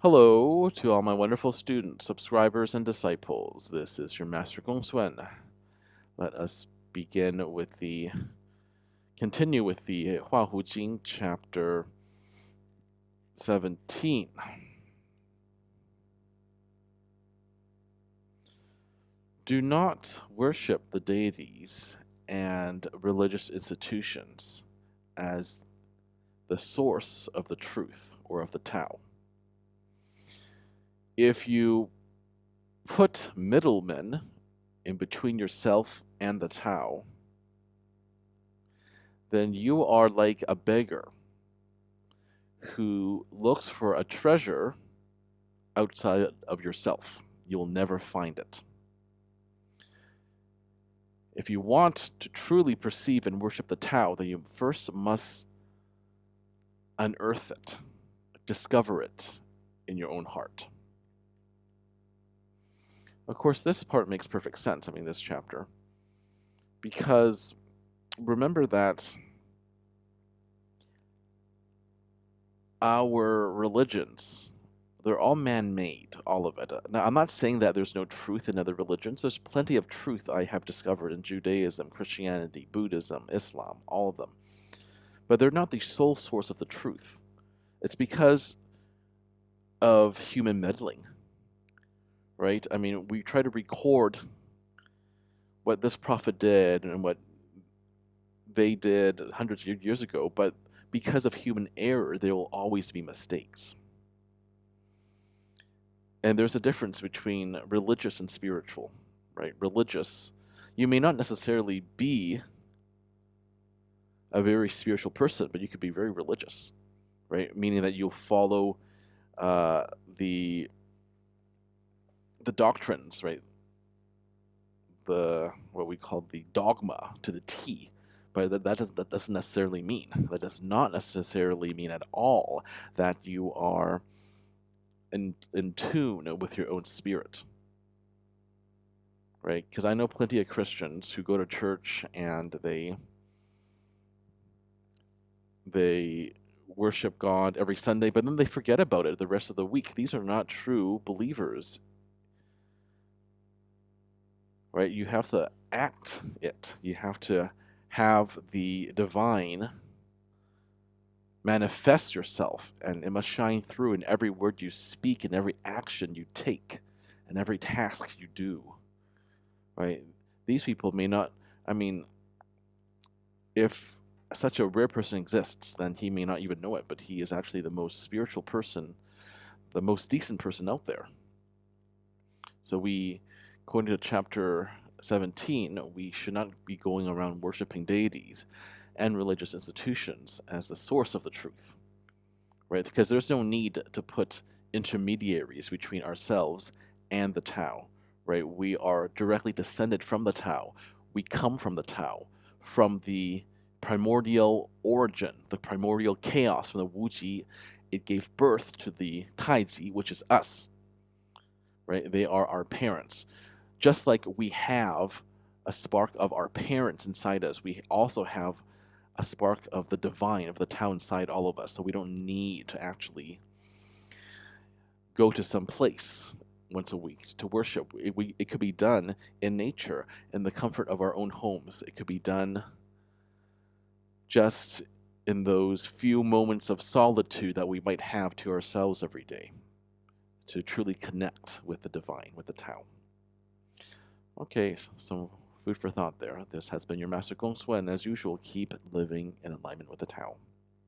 Hello to all my wonderful students, subscribers, and disciples. This is your Master GongSun. Let us continue with the Hua Hu Jing, chapter 17. Do not worship the deities and religious institutions as the source of the truth or of the Tao. If you put middlemen in between yourself and the Tao, then you are like a beggar who looks for a treasure outside of yourself. You'll never find it. If you want to truly perceive and worship the Tao, then you first must unearth it, discover it in your own heart. Of course, this part makes perfect sense, this chapter, because remember that our religions, they're all man-made, all of it. Now, I'm not saying that there's no truth in other religions. There's plenty of truth I have discovered in Judaism, Christianity, Buddhism, Islam, all of them. But they're not the sole source of the truth. It's because of human meddling, right? We try to record what this prophet did and what they did hundreds of years ago, but because of human error, there will always be mistakes. And there's a difference between religious and spiritual, right? Religious, you may not necessarily be a very spiritual person, but you could be very religious, right? Meaning that you'll follow the doctrines, right? What we call the dogma to the T. But that doesn't necessarily mean, that does not necessarily mean at all that you are in tune with your own spirit, right? Because I know plenty of Christians who go to church and they worship God every Sunday, but then they forget about it the rest of the week. These are not true believers, right? You have to act it. You have to have the divine manifest yourself, and it must shine through in every word you speak, in every action you take, and every task you do, right? These people may not, if such a rare person exists, then he may not even know it, but he is actually the most spiritual person, the most decent person out there. So according to chapter 17, we should not be going around worshiping deities and religious institutions as the source of the truth, right? Because there's no need to put intermediaries between ourselves and the Tao, right? We are directly descended from the Tao. We come from the Tao, from the primordial origin, the primordial chaos from the Wuji. It gave birth to the Taiji, which is us, right? They are our parents. Just like we have a spark of our parents inside us, we also have a spark of the divine, of the Tao inside all of us. So we don't need to actually go to some place once a week to worship. It could be done in nature, in the comfort of our own homes. It could be done just in those few moments of solitude that we might have to ourselves every day to truly connect with the divine, with the Tao. Okay, so food for thought there. This has been your Master GongSun, and as usual, keep living in alignment with the Tao.